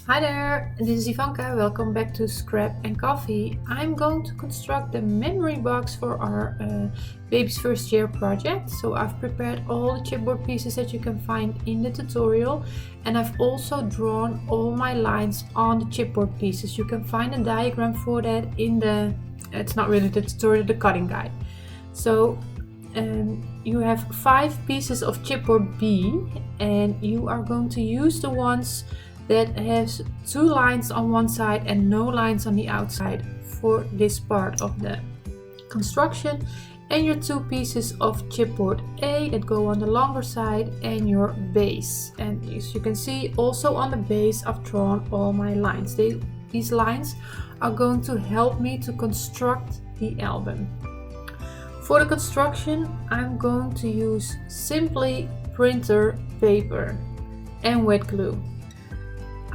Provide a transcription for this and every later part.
Hi there, this is Ivanka. Welcome back to Scrap and Coffee. I'm going to construct the memory box for our baby's first year project. So I've prepared all the chipboard pieces that you can find in the tutorial, and I've also drawn all my lines on the chipboard pieces. You can find a diagram for that in it's not really the tutorial, the cutting guide. So you have 5 pieces of chipboard B, and you are going to use the ones that has 2 lines on one side and no lines on the outside for this part of the construction, and your 2 pieces of chipboard A that go on the longer side, and your base. And as you can see, also on the base I've drawn all my lines. These lines are going to help me to construct the album. For the construction, I'm going to use simply printer paper and wet glue.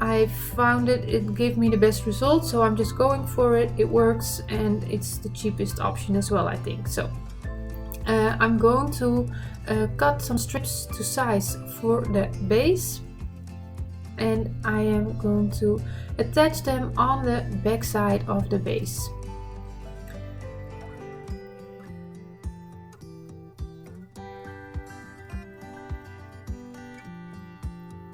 I found it gave me the best results, so I'm just going for it. It works and it's the cheapest option as well, I think. So I'm going to cut some strips to size for the base, and I am going to attach them on the back side of the base.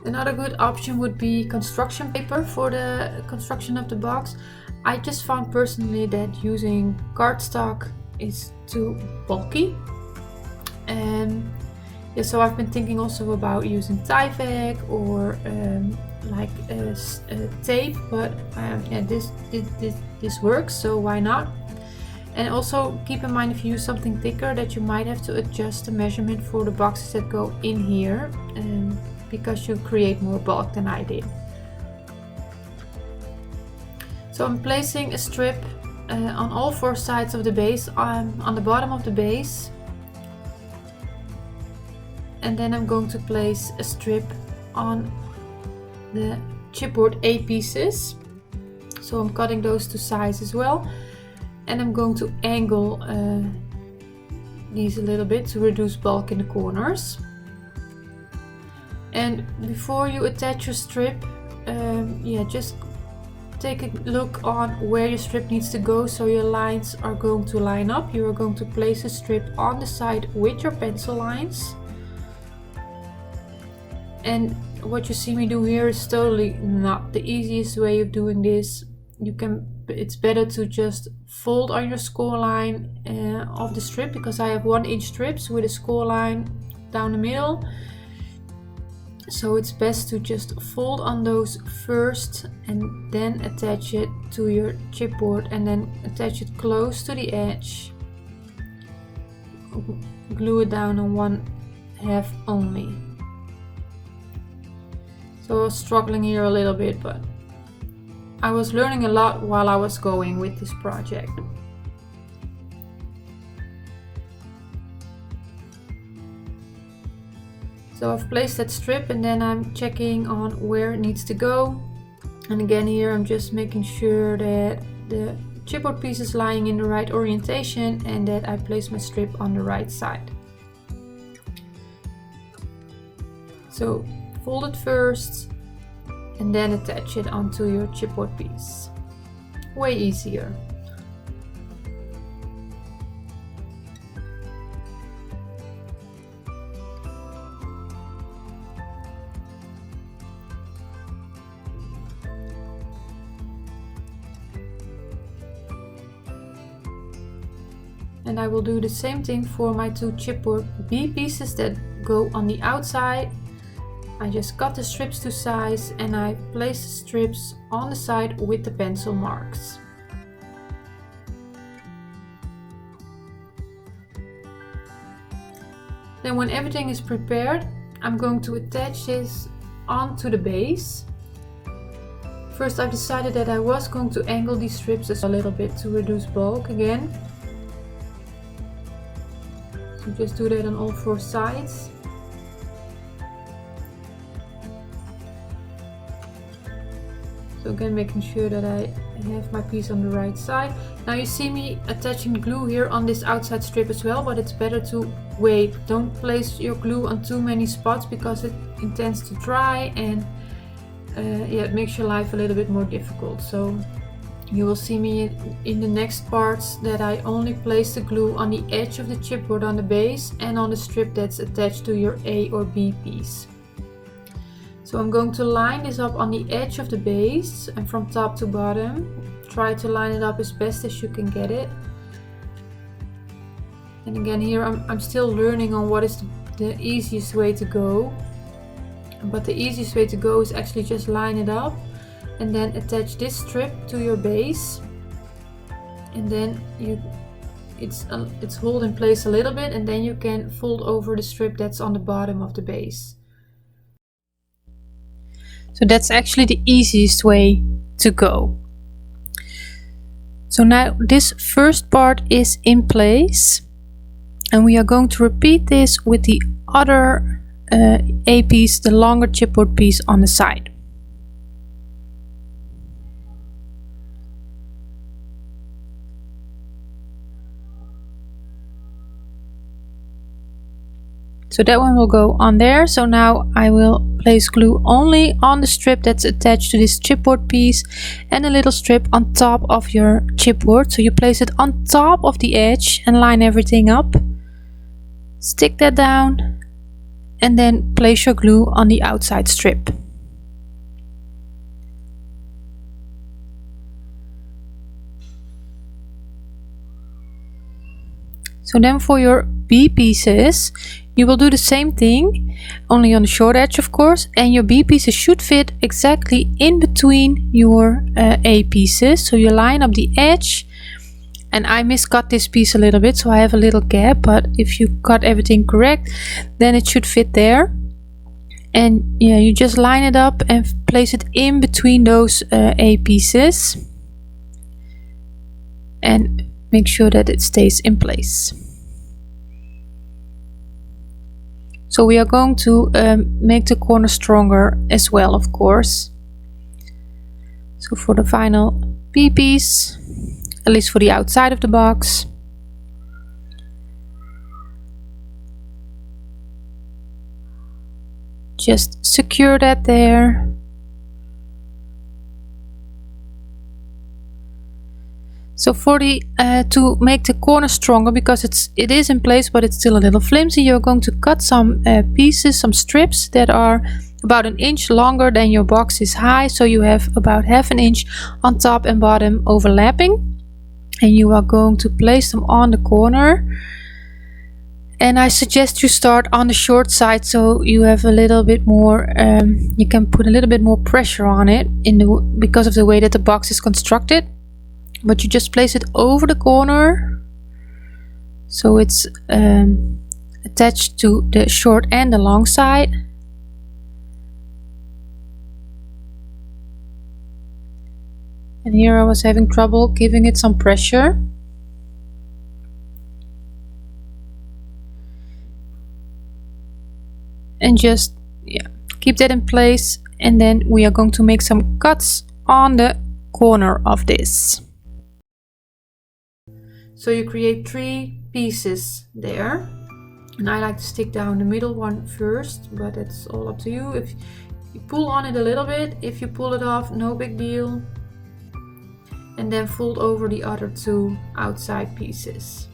Another good option would be construction paper for the construction of the box. I just found personally that using cardstock is too bulky. And yeah, so I've been thinking also about using Tyvek or tape, but yeah, this works, so why not? And also keep in mind, if you use something thicker, that you might have to adjust the measurement for the boxes that go in here, because you create more bulk than I did. So I'm placing a strip on all 4 sides of the base, on the bottom of the base, and then I'm going to place a strip on the chipboard A pieces. So I'm cutting those to size as well, and I'm going to angle these a little bit to reduce bulk in the corners. And before you attach your strip, just take a look on where your strip needs to go, so your lines are going to line up. You are going to place a strip on the side with your pencil lines. And what you see me do here is totally not the easiest way of doing this. It's better to just fold on your score line of the strip, because I have 1-inch strips with a score line down the middle. So it's best to just fold on those first and then attach it to your chipboard, and then attach it close to the edge. Glue it down on 1/2 only. So I was struggling here a little bit, but I was learning a lot while I was going with this project. So I've placed that strip, and then I'm checking on where it needs to go. And again here I'm just making sure that the chipboard piece is lying in the right orientation and that I place my strip on the right side. So fold it first and then attach it onto your chipboard piece. Way easier. And I will do the same thing for my 2 chipboard B pieces that go on the outside. I just cut the strips to size, and I place the strips on the side with the pencil marks. Then when everything is prepared, I'm going to attach this onto the base. First, I've decided that I was going to angle these strips a little bit to reduce bulk again. So just do that on all 4 sides. So again, making sure that I have my piece on the right side. Now you see me attaching glue here on this outside strip as well, but it's better to wait. Don't place your glue on too many spots, because it intends to dry, and it makes your life a little bit more difficult. So you will see me in the next parts that I only place the glue on the edge of the chipboard on the base and on the strip that's attached to your A or B piece. So I'm going to line this up on the edge of the base and from top to bottom. Try to line it up as best as you can get it. And again, here I'm still learning on what is the easiest way to go. But the easiest way to go is actually just line it up and then attach this strip to your base. And then it's hold in place a little bit, and then you can fold over the strip that's on the bottom of the base. So that's actually the easiest way to go. So now this first part is in place, and we are going to repeat this with the other A piece, the longer chipboard piece on the side. So that one will go on there. So now I will place glue only on the strip that's attached to this chipboard piece and a little strip on top of your chipboard. So you place it on top of the edge and line everything up. Stick that down and then place your glue on the outside strip. So then for your B pieces, you will do the same thing, only on the short edge of course, and your B pieces should fit exactly in between your A pieces. So you line up the edge, and I miscut this piece a little bit, so I have a little gap, but if you cut everything correct, then it should fit there. And yeah, you just line it up and place it in between those A pieces and make sure that it stays in place. So we are going to make the corner stronger as well, of course. So for the final B piece, at least for the outside of the box, just secure that there. So for the to make the corner stronger, because it is in place but it's still a little flimsy, you're going to cut some pieces, some strips that are about 1 inch longer than your box is high, so you have about 1/2 inch on top and bottom overlapping, and you are going to place them on the corner. And I suggest you start on the short side, so you have a little bit more you can put a little bit more pressure on it because of the way that the box is constructed. But you just place it over the corner, so it's attached to the short and the long side. And here I was having trouble giving it some pressure. And just keep that in place, and then we are going to make some cuts on the corner of this. So you create 3 pieces there, and I like to stick down the middle one first, but it's all up to you. If you pull on it a little bit, if you pull it off, no big deal, and then fold over the other 2 outside pieces.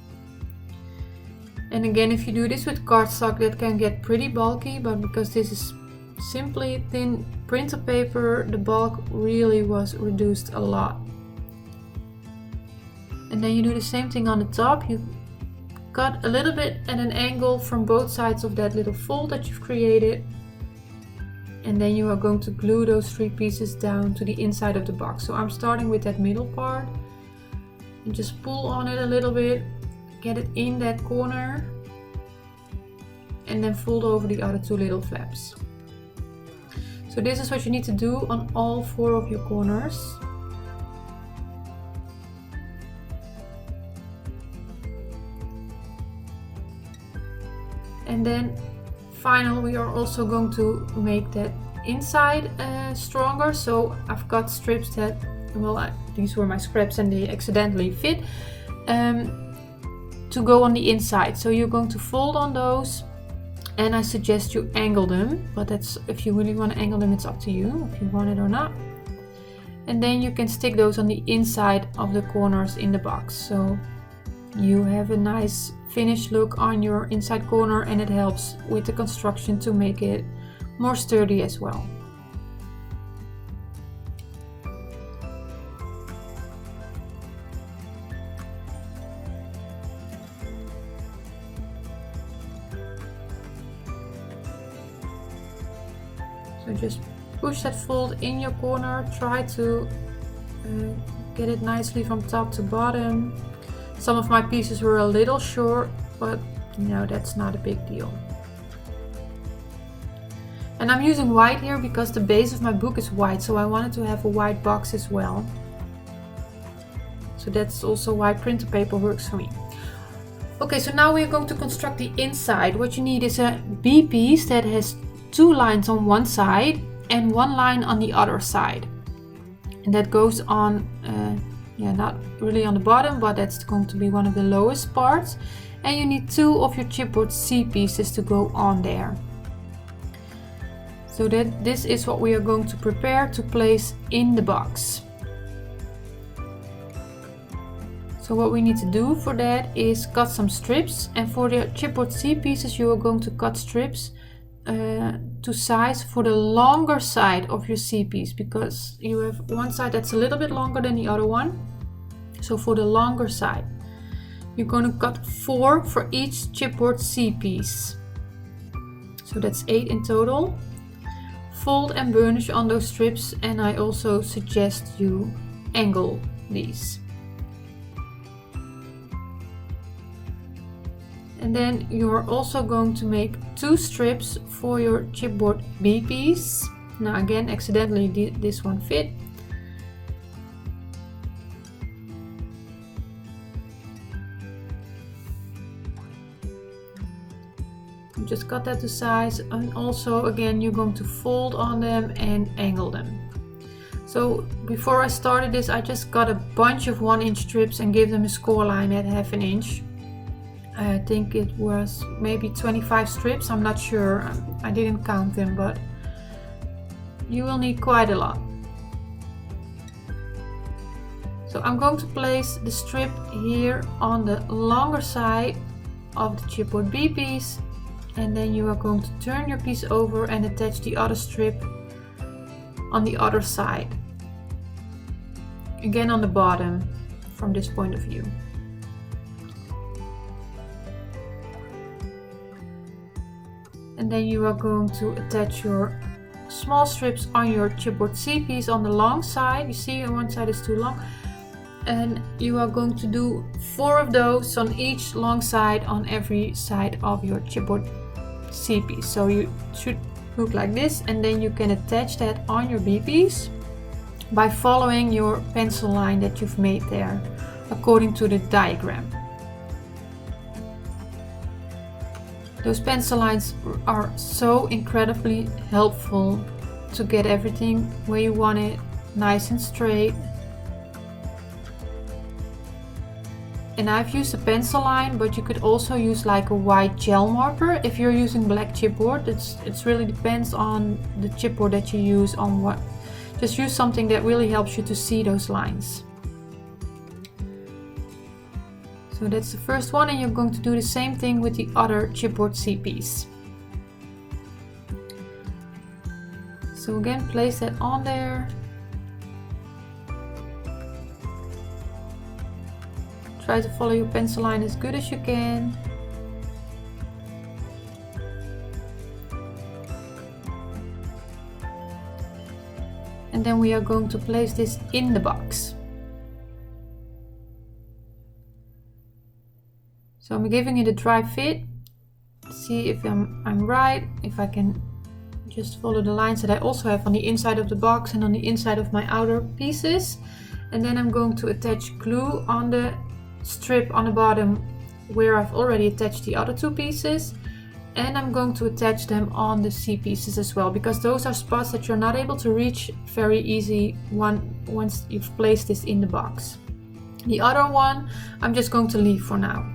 And again, if you do this with cardstock, that can get pretty bulky, but because this is simply thin printer paper, the bulk really was reduced a lot. And then you do the same thing on the top. You cut a little bit at an angle from both sides of that little fold that you've created, and then you are going to glue those 3 pieces down to the inside of the box. So I'm starting with that middle part and just pull on it a little bit, get it in that corner, and then fold over the other 2 little flaps. So this is what you need to do on all 4 of your corners. And then final, we are also going to make that inside stronger. So I've got strips that, well, these were my scraps and they accidentally fit, to go on the inside. So you're going to fold on those And I suggest you angle them, but that's, if you really want to angle them, it's up to you if you want it or not. And then you can stick those on the inside of the corners in the box, so you have a nice finished look on your inside corner, and it helps with the construction to make it more sturdy as well. So just push that fold in your corner, try to get it nicely from top to bottom. Some of my pieces were a little short, but you know, that's not a big deal. And I'm using white here because the base of my book is white, so I wanted to have a white box as well. So that's also why printer paper works for me. Okay, so now we're going to construct the inside. What you need is a B piece that has 2 lines on one side and 1 line on the other side. And that goes on, not really on the bottom, but that's going to be one of the lowest parts. And you need 2 of your chipboard C pieces to go on there. So that this is what we are going to prepare to place in the box. So what we need to do for that is cut some strips, and for the chipboard C pieces you are going to cut strips to size for the longer side of your C piece, because you have one side that's a little bit longer than the other one. So for the longer side you're going to cut 4 for each chipboard C piece, so that's 8 in total. Fold and burnish on those strips, and I also suggest you angle these. And then you're also going to make 2 strips for your chipboard B piece. Now again, accidentally this one fit. Just cut that to size, and also again you're going to fold on them and angle them. So before I started this, I just got a bunch of 1-inch strips and gave them a score line at 1/2 inch. I think it was maybe 25 strips, I'm not sure, I didn't count them, but you will need quite a lot. So I'm going to place the strip here on the longer side of the chipboard B piece, and then you are going to turn your piece over and attach the other strip on the other side. Again on the bottom from this point of view. And then you are going to attach your small strips on your chipboard C piece on the long side. You see on one side is too long. And you are going to do 4 of those on each long side on every side of your chipboard C piece. So you should look like this, and then you can attach that on your B piece by following your pencil line that you've made there according to the diagram. Those pencil lines are so incredibly helpful to get everything where you want it, nice and straight. And I've used a pencil line, but you could also use like a white gel marker if you're using black chipboard. It's really depends on the chipboard that you use on what. Just use something that really helps you to see those lines. So that's the first one, and you're going to do the same thing with the other chipboard C piece. So again, place that on there. Try to follow your pencil line as good as you can. And then we are going to place this in the box. So I'm giving it a dry fit. See if I'm right, if I can just follow the lines that I also have on the inside of the box and on the inside of my outer pieces. And then I'm going to attach glue on the strip on the bottom where I've already attached the other 2 pieces, and I'm going to attach them on the C pieces as well, because those are spots that you're not able to reach very easy once you've placed this in the box. The other one I'm just going to leave for now.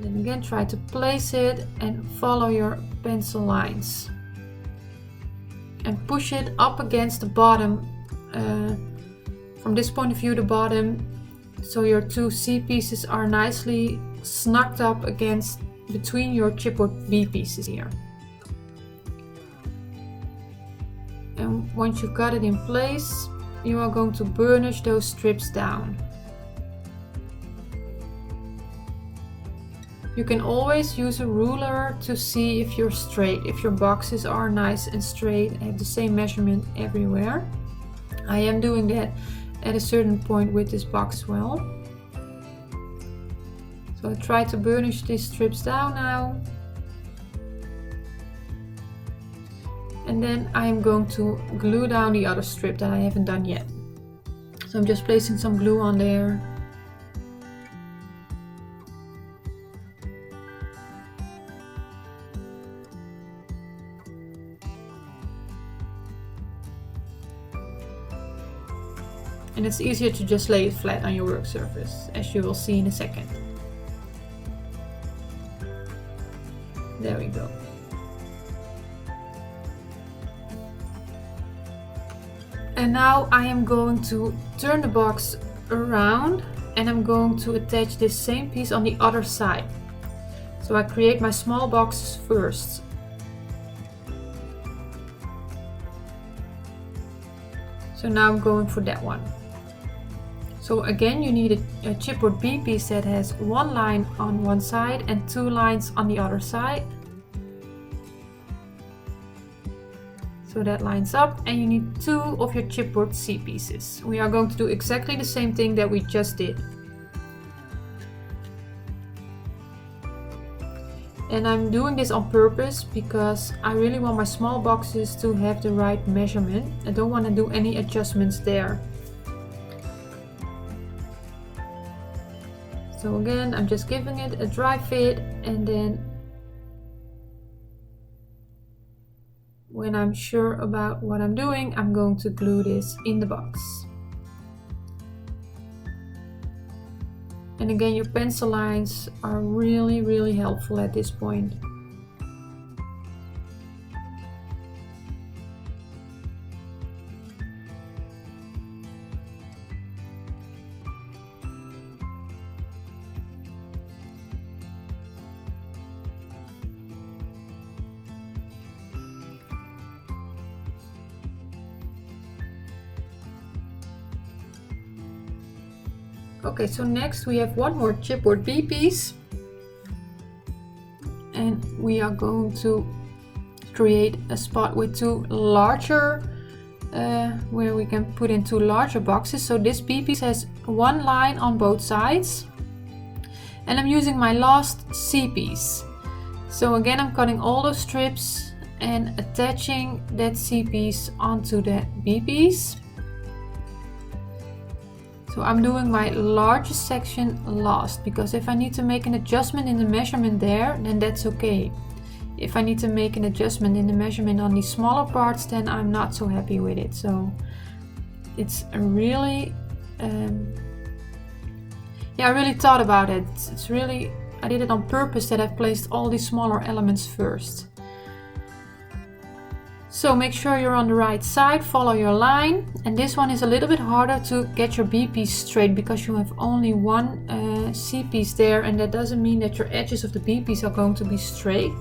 And again, try to place it and follow your pencil lines. And push it up against the bottom, from this point of view, the bottom, so your two C pieces are nicely snugged up against between your chipboard B pieces here. And once you've got it in place, you are going to burnish those strips down. You can always use a ruler to see if you're straight, if your boxes are nice and straight and have the same measurement everywhere. I am doing that at a certain point with this box as well. So I try to burnish these strips down now. And then I am going to glue down the other strip that I haven't done yet. So I'm just placing some glue on there. And it's easier to just lay it flat on your work surface, as you will see in a second. There we go. And now I am going to turn the box around and I'm going to attach this same piece on the other side. So I create my small boxes first. So now I'm going for that one. So again, you need a chipboard B piece that has one line on one side and two lines on the other side. So that lines up, and you need two of your chipboard C pieces. We are going to do exactly the same thing that we just did. And I'm doing this on purpose because I really want my small boxes to have the right measurement. I don't want to do any adjustments there. So again, I'm just giving it a dry fit, and then when I'm sure about what I'm doing, I'm going to glue this in the box. And again, your pencil lines are really helpful at this point. Okay, so next we have one more chipboard B piece, and we are going to create a spot with two larger, where we can put in two larger boxes. So this B piece has one line on both sides, and I'm using my last C piece. So again, I'm cutting all those strips and attaching that C piece onto that B piece. So I'm doing my largest section last, because if I need to make an adjustment in the measurement there, then that's okay. If I need to make an adjustment in the measurement on these smaller parts, then I'm not so happy with it. So it's really, yeah, I really thought about it. It's really, I did it on purpose that I placed all these smaller elements first. So make sure you're on the right side, follow your line. And this one is a little bit harder to get your B piece straight because you have only one C piece there, and that doesn't mean that your edges of the B piece are going to be straight.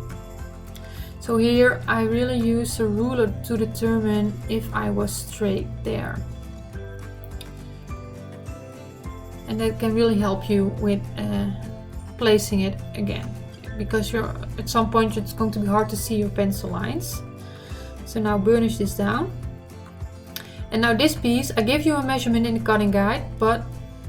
So here I really use a ruler to determine if I was straight there. And that can really help you with placing it again, because at some point it's going to be hard to see your pencil lines. So now burnish this down. And now this piece, I gave you a measurement in the cutting guide, but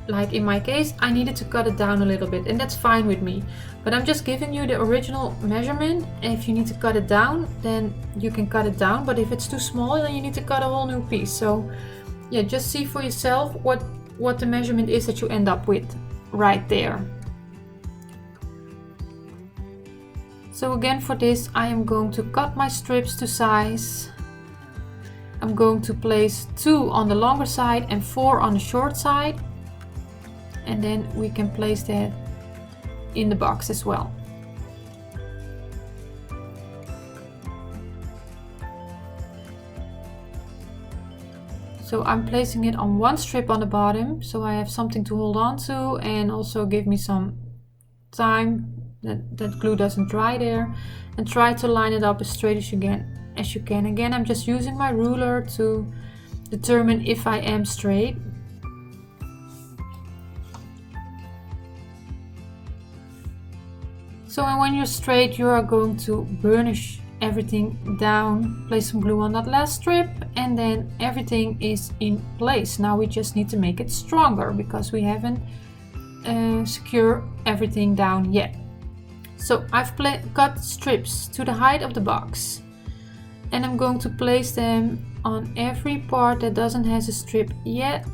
like in my case, I needed to cut it down a little bit, and that's fine with me. But I'm just giving you the original measurement. If you need to cut it down, then you can cut it down. But if it's too small, then you need to cut a whole new piece. So yeah, just see for yourself what the measurement is that you end up with right there. So again, for this, I am going to cut my strips to size. I'm going to place 2 on the longer side and 4 on the short side. And then we can place that in the box as well. So I'm placing it on one strip on the bottom, so I have something to hold on to and also give me some time that glue doesn't dry there, and try to line it up as straight as you can. Again, I'm just using my ruler to determine if I am straight. So when you're straight, you are going to burnish everything down, place some glue on that last strip, and then everything is in place. Now we just need to make it stronger because we haven't secure everything down yet. So I've cut strips to the height of the box, and I'm going to place them on every part that doesn't have a strip yet,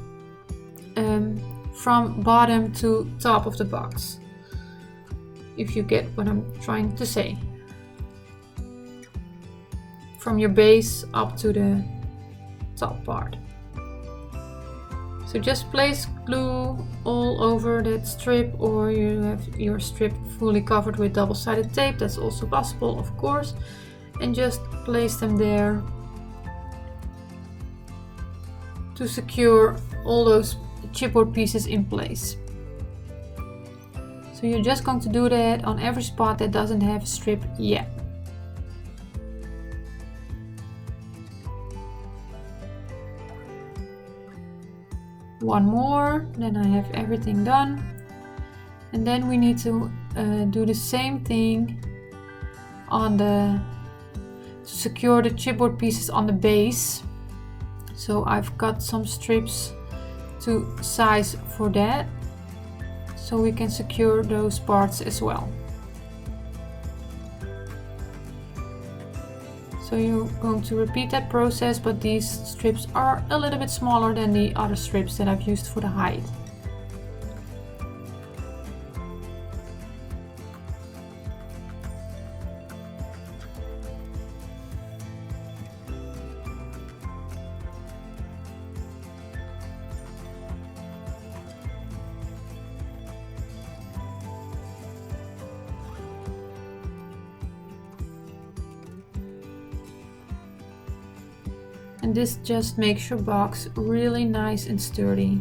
from bottom to top of the box, if you get what I'm trying to say. From your base up to the top part. So just place glue all over that strip, or you have your strip fully covered with double-sided tape, that's also possible, of course, and just place them there to secure all those chipboard pieces in place. So you're just going to do that on every spot that doesn't have a strip yet. One more, then I have everything done. And then we need to do the same thing on to secure the chipboard pieces on the base. So I've got some strips to size for that, so we can secure those parts as well. So you're going to repeat that process, but these strips are a little bit smaller than the other strips that I've used for the height. And this just makes your box really nice and sturdy.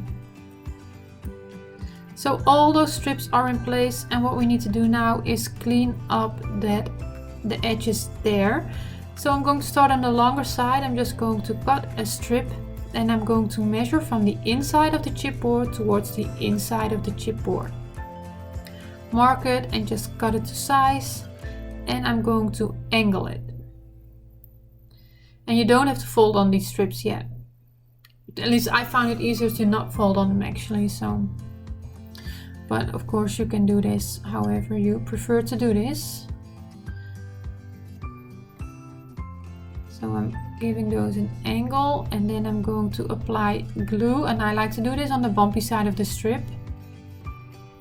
So all those strips are in place, and what we need to do now is clean up the edges there. So I'm going to start on the longer side. I'm just going to cut a strip, and I'm going to measure from the inside of the chipboard towards the inside of the chipboard. Mark it and just cut it to size, and I'm going to angle it. And you don't have to fold on these strips yet. At least I found it easier to not fold on them actually, so. But of course you can do this however you prefer to do this. So I'm giving those an angle, and then I'm going to apply glue, and I like to do this on the bumpy side of the strip.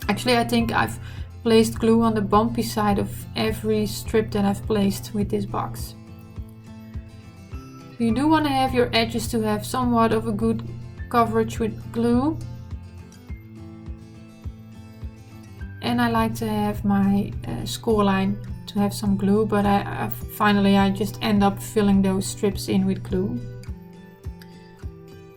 Actually, I think I've placed glue on the bumpy side of every strip that I've placed with this box. You do want to have your edges to have somewhat of a good coverage with glue. And I like to have my score line to have some glue, but finally I just end up filling those strips in with glue.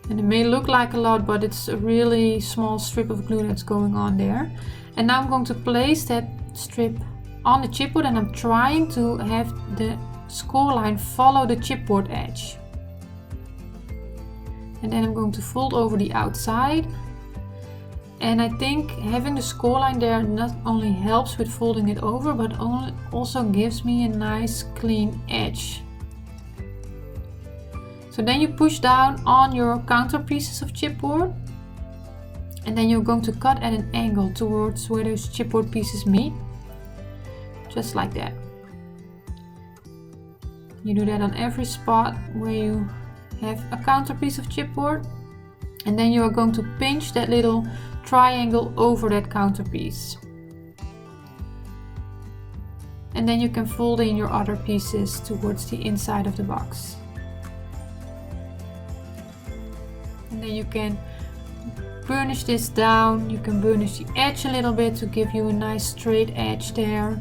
And it may look like a lot, but it's a really small strip of glue that's going on there. And now I'm going to place that strip on the chipboard, and I'm trying to have the score line follow the chipboard edge. And then I'm going to fold over the outside. And I think having the score line there not only helps with folding it over, but also gives me a nice clean edge. So then you push down on your counter pieces of chipboard, and then you're going to cut at an angle towards where those chipboard pieces meet, just like that. You do that on every spot where you have a counter piece of chipboard, and then you are going to pinch that little triangle over that counter piece. And then you can fold in your other pieces towards the inside of the box. And then you can burnish this down. You can burnish the edge a little bit to give you a nice straight edge there.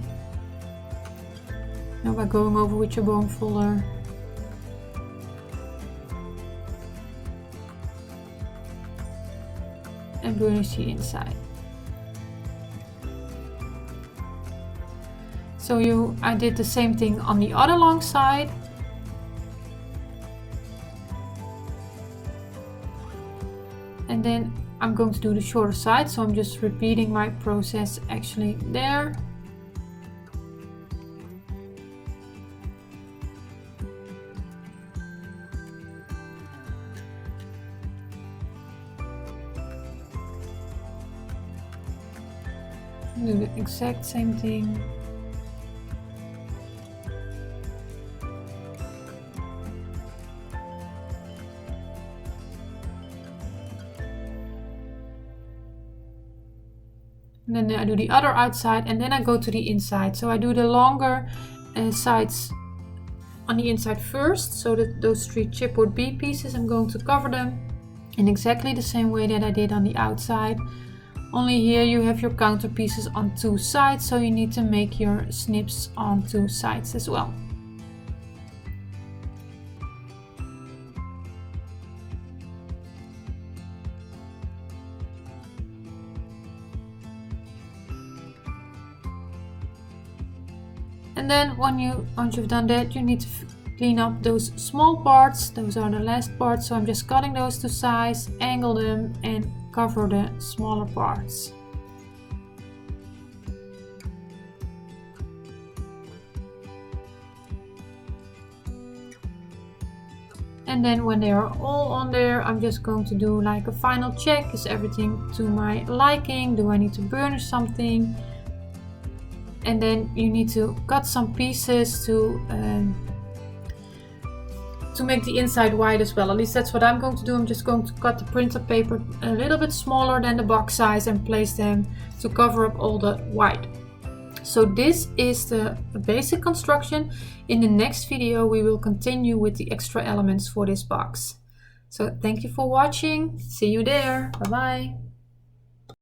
Now by going over with your bone folder. And burnish the inside. So I did the same thing on the other long side. And then I'm going to do the shorter side, so I'm just repeating my process actually there. Do the exact same thing. And then I do the other outside, and then I go to the inside. So I do the longer sides on the inside first, so that those 3 chipboard B pieces, I'm going to cover them in exactly the same way that I did on the outside. Only here you have your counter pieces on 2 sides, so you need to make your snips on 2 sides as well. And then once you've done that, you need to clean up those small parts. Those are the last parts, so I'm just cutting those to size, angle them, and cover the smaller parts. And then when they are all on there, I'm just going to do like a final check. Is everything to my liking? Do I need to burnish something? And then you need to cut some pieces to make the inside wide as well. At least that's what I'm going to do. I'm just going to cut the printer paper a little bit smaller than the box size and place them to cover up all the white. So this is the basic construction. In the next video we will continue with the extra elements for this box. So thank you for watching. See you there. Bye bye.